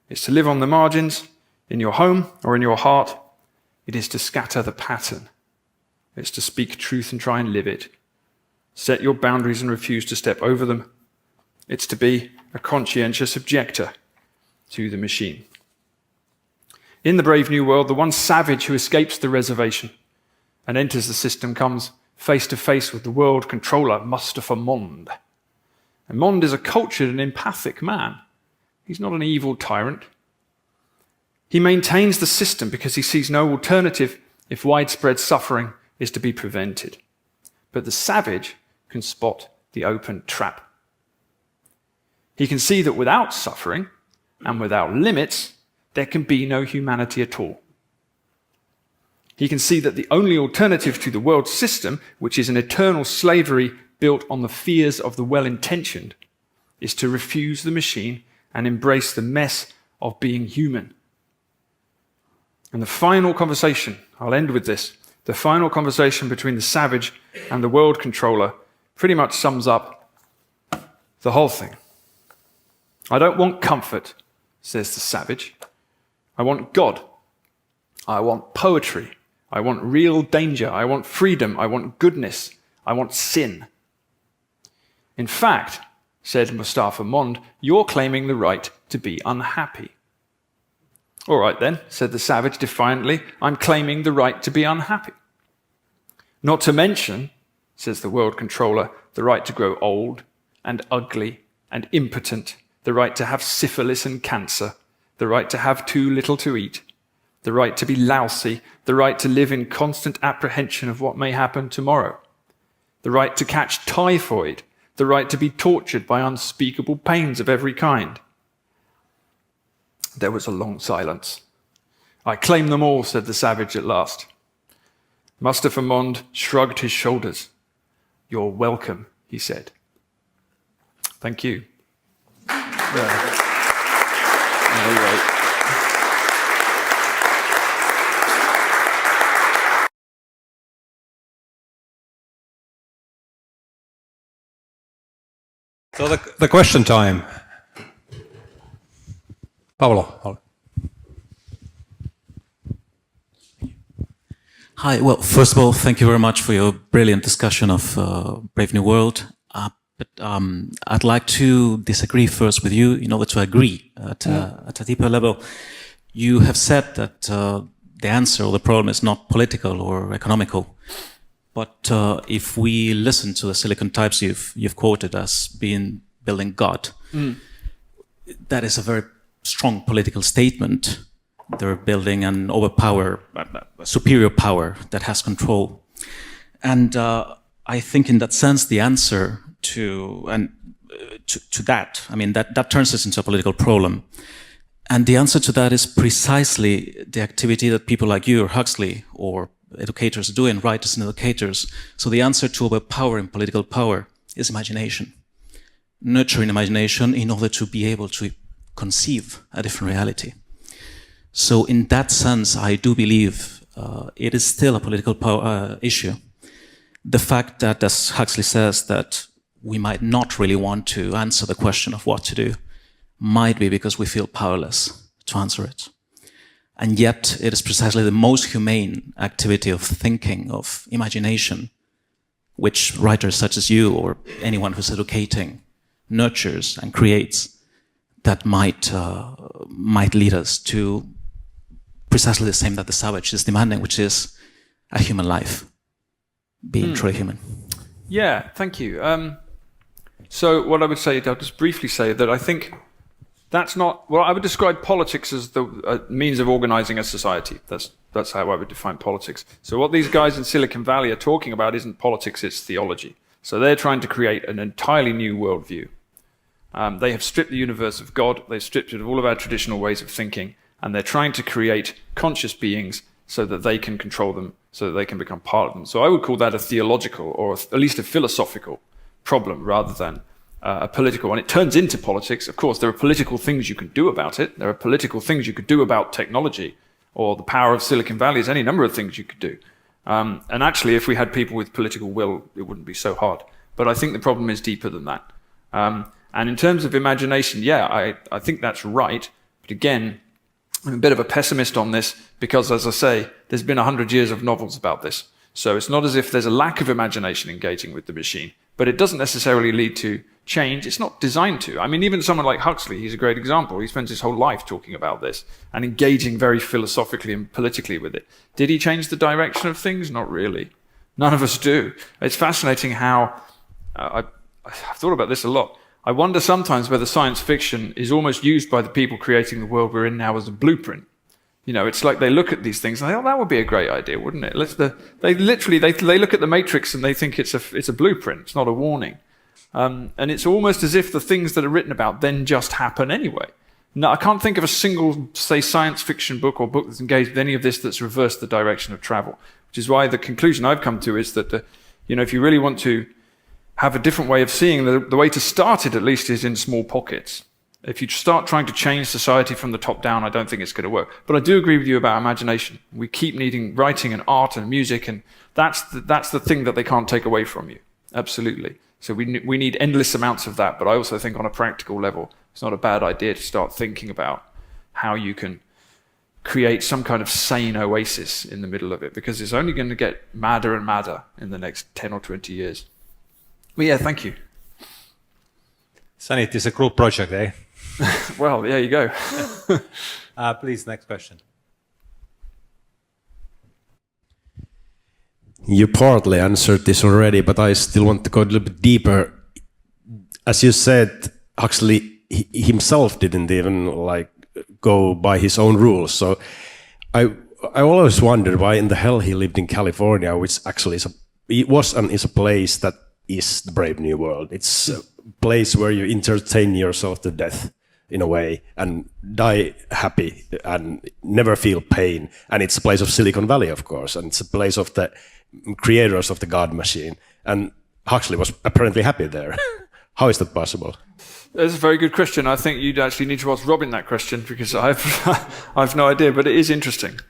Speaker 1: It's to live on the margins, in your home or in your heart. It is to scatter the pattern. It's to speak truth and try and live it. Set your boundaries and refuse to step over them. It's to be a conscientious objector to the machine. In the Brave New World, the one savage who escapes the reservation and enters the system comes face to face with the world controller, Mustafa Mond. And Mond is a cultured and empathic man. He's not an evil tyrant. He maintains the system because he sees no alternative if widespread suffering is to be prevented. But the savage can spot the open trap. He can see that without suffering, and without limits, there can be no humanity at all. He can see that the only alternative to the world system, which is an eternal slavery built on the fears of the well-intentioned, is to refuse the machine and embrace the mess of being human. And the final conversation, I'll end with this, the final conversation between the savage and the world controller pretty much sums up the whole thing. I don't want comfort, says the savage. I want God. I want poetry. I want real danger. I want freedom. I want goodness. I want sin. In fact, said Mustafa Mond, you're claiming the right to be unhappy. All right then, said the savage defiantly, I'm claiming the right to be unhappy. Not to mention, says the world controller, the right to grow old and ugly and impotent, the right to have syphilis and cancer, the right to have too little to eat, the right to be lousy, the right to live in constant apprehension of what may happen tomorrow, the right to catch typhoid, the right to be tortured by unspeakable pains of every kind. There was a long silence. I claim them all, said the savage at last. Mustafa Mond shrugged his shoulders. You're welcome, he said. Thank you.
Speaker 2: So the question time. Paolo.
Speaker 3: Hi. Well, first of all, thank you very much for your brilliant discussion of Brave New World. But I'd like to disagree first with you in order to agree at a deeper level. You have said that the answer or the problem is not political or economical. But if we listen to the silicon types you've quoted as being building God, that is a very strong political statement. They're building an a superior power that has control. And I think in that sense, the answer to that, I mean, that turns us into a political problem. And the answer to that is precisely the activity that people like you or Huxley or educators do, and writers and educators. So the answer to overpowering political power is imagination. Nurturing imagination in order to be able to conceive a different reality. So in that sense, I do believe it is still a political power issue. The fact that, as Huxley says, that we might not really want to answer the question of what to do might be because we feel powerless to answer it. And yet it is precisely the most humane activity of thinking, of imagination, which writers such as you or anyone who's educating nurtures and creates, that might lead us to precisely the same that the savage is demanding, which is a human life, being truly human.
Speaker 1: Yeah, thank you. So what I would say, I'll just briefly say that I think that's not, well, I would describe politics as the means of organizing a society. That's how I would define politics. So what these guys in Silicon Valley are talking about isn't politics, it's theology. So they're trying to create an entirely new worldview. They have stripped the universe of God, they've stripped it of all of our traditional ways of thinking, and they're trying to create conscious beings so that they can control them, so that they can become part of them. So I would call that a theological, or at least a philosophical problem, rather than a political. And it turns into politics. Of course, there are political things you can do about it. There are political things you could do about technology, or the power of Silicon Valley. There's any number of things you could do. And actually, if we had people with political will, it wouldn't be so hard. But I think the problem is deeper than that. And in terms of imagination, yeah, I think that's right. But again, I'm a bit of a pessimist on this because, as I say, there's been 100 years of novels about this. So it's not as if there's a lack of imagination engaging with the machine, but it doesn't necessarily lead to change. It's not designed to. I mean, even someone like Huxley, he's a great example. He spends his whole life talking about this and engaging very philosophically and politically with it. Did he change the direction of things? Not really. None of us do. It's fascinating how, I've thought about this a lot. I wonder sometimes whether science fiction is almost used by the people creating the world we're in now as a blueprint. You know, it's like they look at these things and they think, oh, that would be a great idea, wouldn't it? They look at the Matrix and they think it's a blueprint, it's not a warning. And it's almost as if the things that are written about then just happen anyway. No, I can't think of a single, say, science fiction book or book that's engaged with any of this that's reversed the direction of travel, which is why the conclusion I've come to is that, if you really want to have a different way of seeing, the way to start it, at least, is in small pockets. If you start trying to change society from the top down, I don't think it's going to work. But I do agree with you about imagination. We keep needing writing and art and music, and that's the thing that they can't take away from you. Absolutely. So we need endless amounts of that. But I also think on a practical level, it's not a bad idea to start thinking about how you can create some kind of sane oasis in the middle of it, because it's only going to get madder and madder in the next 10 or 20 years. But yeah, thank you.
Speaker 2: Sanity is a group project, eh?
Speaker 1: Well, there you go.
Speaker 2: Please, next question.
Speaker 4: You partly answered this already, but I still want to go a little bit deeper. As you said, Huxley himself didn't even go by his own rules. So I always wondered why in the hell he lived in California, which actually is a place that is the Brave New World. It's a place where you entertain yourself to death in a way and die happy and never feel pain. And it's a place of Silicon Valley, of course, and it's a place of the creators of the God machine. And Huxley was apparently happy there. How is that possible?
Speaker 1: That's a very good question. I think you'd actually need to ask Robin that question, because I've no idea, but it is interesting.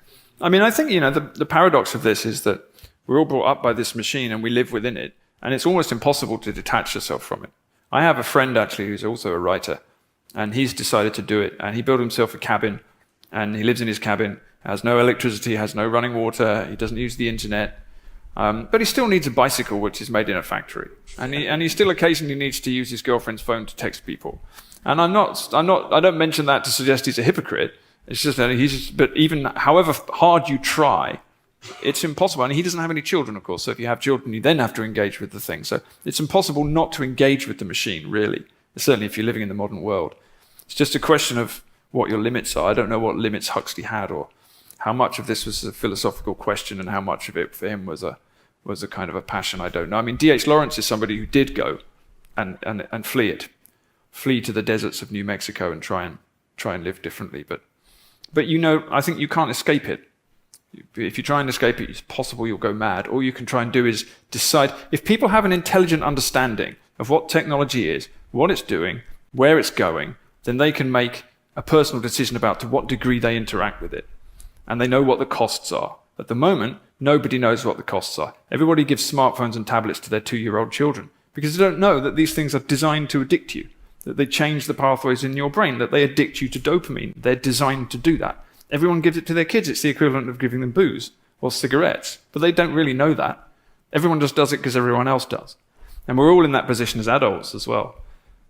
Speaker 1: I mean, I think, the paradox of this is that we're all brought up by this machine and we live within it, and it's almost impossible to detach yourself from it. I have a friend actually who's also a writer, and he's decided to do it, and he built himself a cabin, and he lives in his cabin, has no electricity, has no running water, he doesn't use the internet, but he still needs a bicycle which is made in a factory, and he still occasionally needs to use his girlfriend's phone to text people. And I don't mention that to suggest he's a hypocrite. It's just that but even however hard you try, it's impossible. And he doesn't have any children, of course. So if you have children, you then have to engage with the thing. So it's impossible not to engage with the machine, really. Certainly if you're living in the modern world. It's just a question of what your limits are. I don't know what limits Huxley had, or how much of this was a philosophical question and how much of it for him was a kind of a passion. I don't know. I mean, D.H. Lawrence is somebody who did go and flee to the deserts of New Mexico and try and live differently. But I think you can't escape it. If you try and escape it, it's possible you'll go mad. All you can try and do is decide. If people have an intelligent understanding of what technology is, what it's doing, where it's going, then they can make a personal decision about to what degree they interact with it. And they know what the costs are. At the moment, nobody knows what the costs are. Everybody gives smartphones and tablets to their 2-year-old children because they don't know that these things are designed to addict you, that they change the pathways in your brain, that they addict you to dopamine. They're designed to do that. Everyone gives it to their kids. It's the equivalent of giving them booze or cigarettes. But they don't really know that. Everyone just does it because everyone else does. And we're all in that position as adults as well.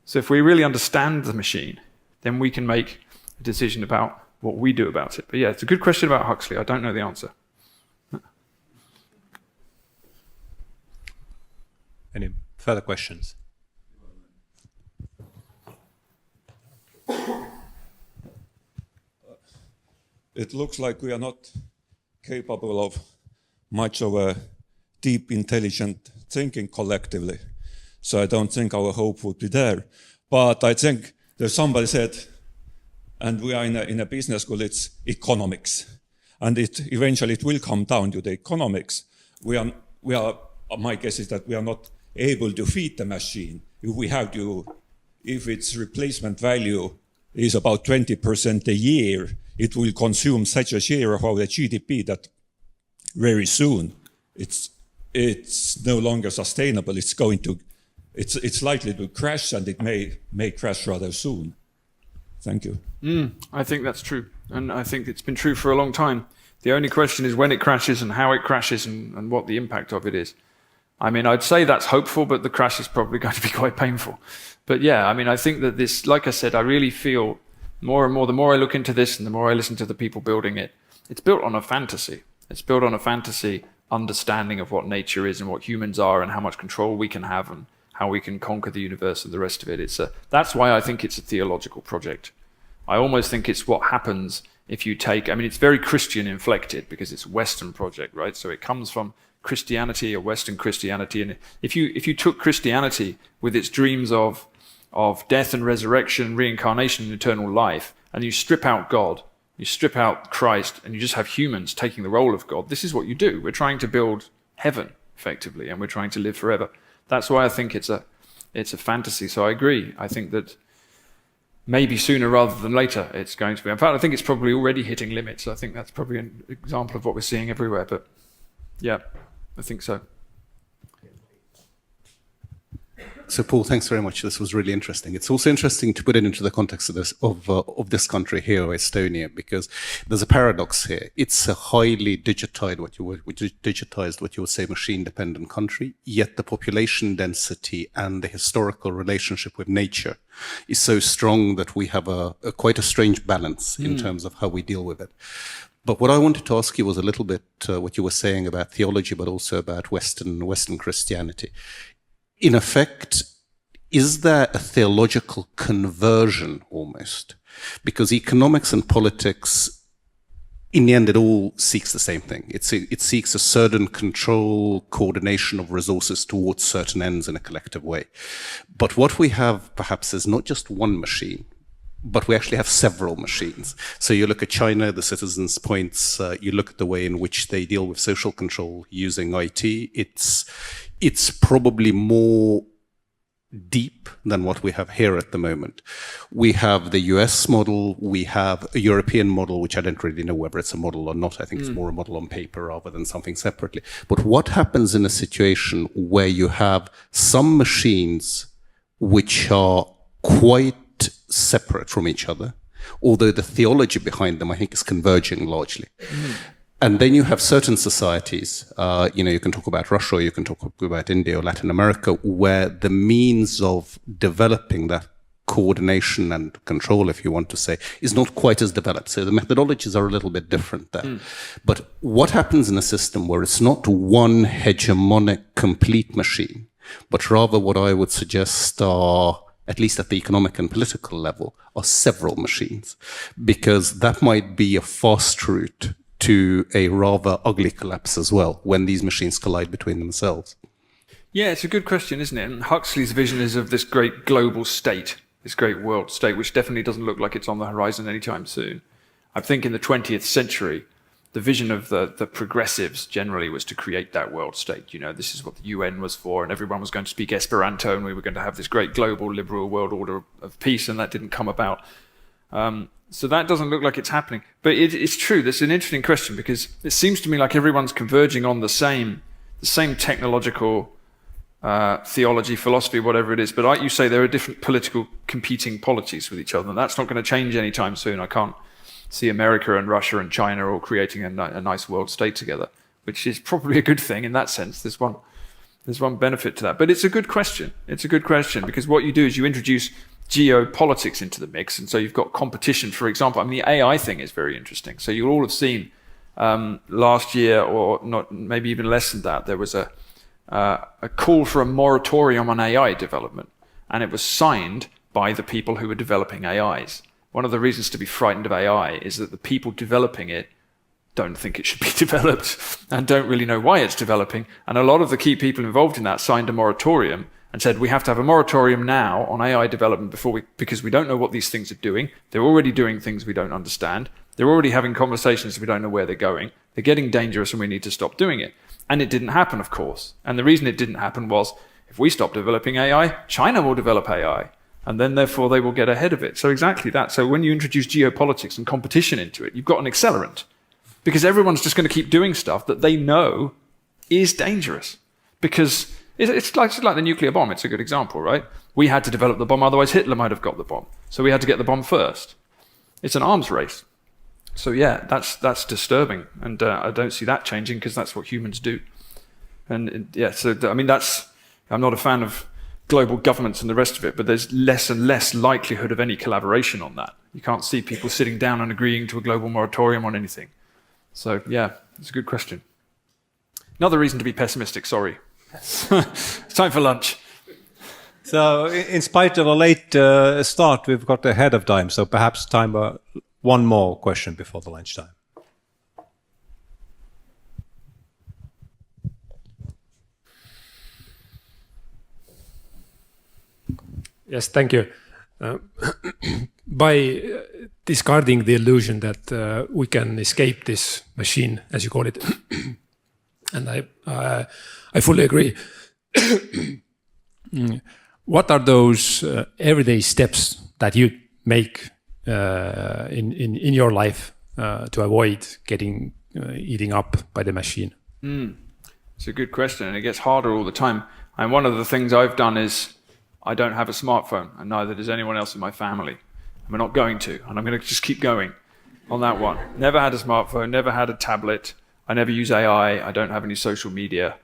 Speaker 1: So if we really understand the machine, then we can make a decision about what we do about it. But yeah, it's a good question about Huxley. I don't know the answer.
Speaker 2: Any further questions?
Speaker 5: It looks like we are not capable of much of a deep, intelligent thinking collectively. So I don't think our hope would be there. But I think there's somebody said, and we are in a business school, it's economics. And eventually it will come down to the economics. We are, my guess is that we are not able to feed the machine. If its replacement value is about 20% a year, it will consume such a share of our GDP that very soon it's no longer sustainable. It's likely to crash, and it may crash rather soon. Thank you.
Speaker 1: I think that's true. And I think it's been true for a long time. The only question is when it crashes and how it crashes and what the impact of it is. I mean, I'd say that's hopeful, but the crash is probably going to be quite painful. But yeah, I mean, I think that this, like I said, I really feel more and more, the more I look into this and the more I listen to the people building it, it's built on a fantasy. It's built on a fantasy understanding of what nature is and what humans are and how much control we can have and how we can conquer the universe and the rest of it. That's why I think it's a theological project. I almost think it's what happens if you take, I mean, it's very Christian inflected because it's a Western project, right? So it comes from Christianity or Western Christianity. And if you took Christianity with its dreams of death and resurrection, reincarnation and eternal life, and you strip out God, you strip out Christ, and you just have humans taking the role of God, this is what you do. We're trying to build heaven, effectively, and we're trying to live forever. That's why I think it's a fantasy. So I agree. I think that maybe sooner rather than later it's going to be. In fact, I think it's probably already hitting limits. I think that's probably an example of what we're seeing everywhere. But yeah, I think so.
Speaker 6: So, Paul, thanks very much. This was really interesting. It's also interesting to put it into the context of this country here, Estonia, because there's a paradox here. It's a highly digitized, what you would say, machine-dependent country. Yet the population density and the historical relationship with nature is so strong that we have quite a strange balance in terms of how we deal with it. But what I wanted to ask you was a little bit what you were saying about theology, but also about Western Christianity. In effect, is there a theological conversion almost? Because economics and politics, in the end, it all seeks the same thing. It seeks a certain control, coordination of resources towards certain ends in a collective way. But what we have perhaps is not just one machine, but we actually have several machines. So you look at China, the citizens' points, you look at the way in which they deal with social control using IT, it's probably more deep than what we have here at the moment. We have the US model, we have a European model, which I don't really know whether it's a model or not. I think it's more a model on paper rather than something separately. But what happens in a situation where you have some machines which are quite separate from each other, although the theology behind them, I think, is converging largely. And then you have certain societies, you can talk about Russia, or you can talk about India or Latin America, where the means of developing that coordination and control, if you want to say, is not quite as developed. So the methodologies are a little bit different there. But what happens in a system where it's not one hegemonic complete machine, but rather what I would suggest are, at least at the economic and political level, are several machines? Because that might be a fast route to a rather ugly collapse as well, when these machines collide between themselves.
Speaker 1: Yeah, it's a good question, isn't it? And Huxley's vision is of this great global state, this great world state, which definitely doesn't look like it's on the horizon anytime soon. I think in the 20th century, the vision of the progressives generally was to create that world state. This is what the UN was for, and everyone was going to speak Esperanto, and we were going to have this great global liberal world order of peace, and that didn't come about. So that doesn't look like it's happening. But it's true. That's an interesting question, because it seems to me like everyone's converging on the same technological theology, philosophy, whatever it is. But like you say, there are different political competing polities with each other, and that's not going to change anytime soon. I can't see America and Russia and China all creating a nice world state together, which is probably a good thing in that sense. There's one benefit to that. But it's a good question. It's a good question, because what you do is you introduce geopolitics into the mix, and so you've got competition. For example, the AI thing is very interesting. So you'll all have seen last year, or not, maybe even less than that, there was a call for a moratorium on AI development, and it was signed by the people who were developing AIs. One of the reasons to be frightened of AI is that the people developing it don't think it should be developed and don't really know why it's developing. And a lot of the key people involved in that signed a moratorium and said, we have to have a moratorium now on AI development because we don't know what these things are doing. They're already doing things we don't understand. They're already having conversations we don't know where they're going. They're getting dangerous and we need to stop doing it. And it didn't happen, of course. And the reason it didn't happen was, if we stop developing AI, China will develop AI. And then, therefore, they will get ahead of it. So exactly that. So when you introduce geopolitics and competition into it, you've got an accelerant. Because everyone's just going to keep doing stuff that they know is dangerous. Because it's like the nuclear bomb. It's a good example, right? We had to develop the bomb, otherwise Hitler might have got the bomb. So we had to get the bomb first. It's an arms race. So yeah, that's disturbing. And I don't see that changing, because that's what humans do. And yeah, so I'm not a fan of global governments and the rest of it, but there's less and less likelihood of any collaboration on that. You can't see people sitting down and agreeing to a global moratorium on anything. So yeah, it's a good question. Another reason to be pessimistic, sorry. It's time for lunch.
Speaker 2: So in spite of a late start, we've got ahead of time, so perhaps time for one more question before the lunchtime.
Speaker 7: Yes, thank you. By discarding the illusion that we can escape this machine, as you call it. And I fully agree. What are those everyday steps that you make in your life to avoid getting eating up by the machine?
Speaker 1: It's a good question, and it gets harder all the time. And one of the things I've done is I don't have a smartphone, and neither does anyone else in my family. And we're not going to, and I'm going to just keep going on that one. Never had a smartphone, never had a tablet. I never use AI. I don't have any social media.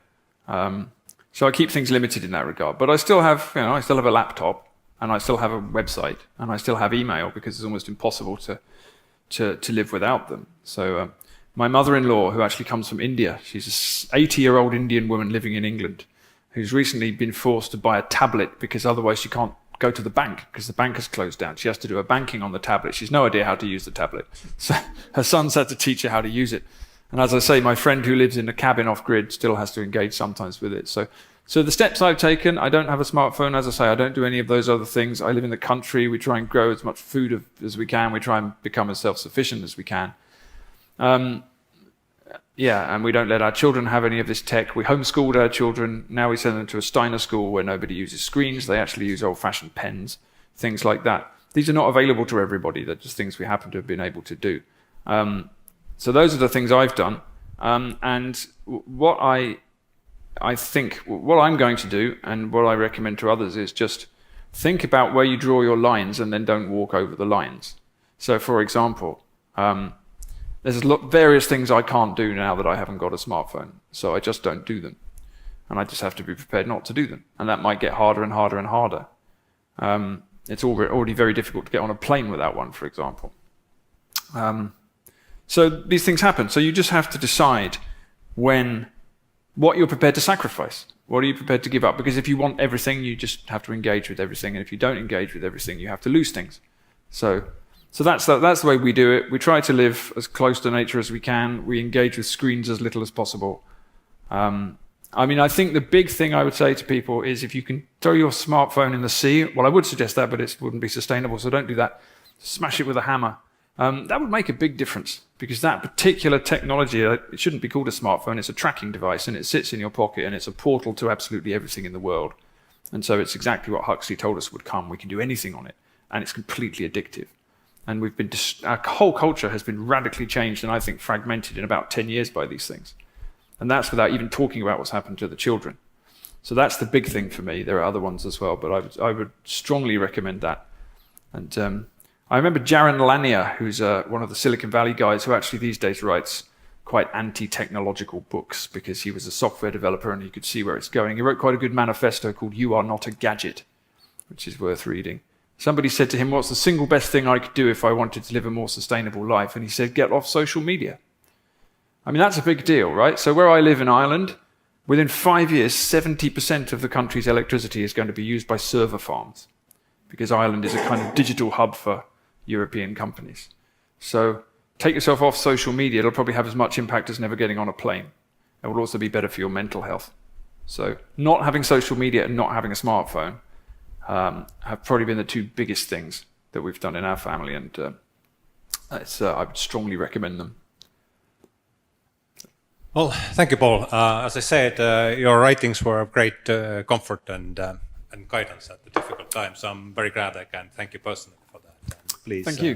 Speaker 1: So I keep things limited in that regard. But I still have, I still have a laptop, and I still have a website, and I still have email, because it's almost impossible to live without them. So my mother-in-law, who actually comes from India, she's an 80-year-old Indian woman living in England, who's recently been forced to buy a tablet because otherwise she can't go to the bank because the bank has closed down. She has to do her banking on the tablet. She's no idea how to use the tablet. So her son's had to teach her how to use it. And as I say, my friend who lives in a cabin off-grid still has to engage sometimes with it. So the steps I've taken, I don't have a smartphone. As I say, I don't do any of those other things. I live in the country. We try and grow as much food as we can. We try and become as self-sufficient as we can. And we don't let our children have any of this tech. We homeschooled our children. Now we send them to a Steiner school where nobody uses screens. They actually use old-fashioned pens, things like that. These are not available to everybody. They're just things we happen to have been able to do. So those are the things I've done. And what I think, what I'm going to do and what I recommend to others is just think about where you draw your lines and then don't walk over the lines. So for example, there's various things I can't do now that I haven't got a smartphone. So I just don't do them. And I just have to be prepared not to do them. And that might get harder and harder and harder. It's already very difficult to get on a plane without one, for example. So these things happen. So you just have to decide what you're prepared to sacrifice. What are you prepared to give up? Because if you want everything, you just have to engage with everything. And if you don't engage with everything, you have to lose things. So that's the way we do it. We try to live as close to nature as we can. We engage with screens as little as possible. I think the big thing I would say to people is if you can throw your smartphone in the sea, well, I would suggest that, but it wouldn't be sustainable, so don't do that. Smash it with a hammer. That would make a big difference, because that particular technology, it shouldn't be called a smartphone, it's a tracking device, and it sits in your pocket, and it's a portal to absolutely everything in the world. And so it's exactly what Huxley told us would come. We can do anything on it, and it's completely addictive. And our whole culture has been radically changed and I think fragmented in about 10 years by these things. And that's without even talking about what's happened to the children. So that's the big thing for me. There are other ones as well, but I would strongly recommend that. And I remember Jaron Lanier, who's one of the Silicon Valley guys who actually these days writes quite anti-technological books because he was a software developer and he could see where it's going. He wrote quite a good manifesto called You Are Not a Gadget, which is worth reading. Somebody said to him, what's the single best thing I could do if I wanted to live a more sustainable life? And he said, get off social media. That's a big deal, right? So where I live in Ireland, within 5 years, 70% of the country's electricity is going to be used by server farms, because Ireland is a kind of digital hub for European companies. So take yourself off social media. It'll probably have as much impact as never getting on a plane. It will also be better for your mental health. So not having social media and not having a smartphone have probably been the two biggest things that we've done in our family, and I would strongly recommend them.
Speaker 2: Well, thank you, Paul. As I said, your writings were of great comfort and guidance at the difficult times. So I'm very glad I can thank you personally for that. And please.
Speaker 1: Thank you.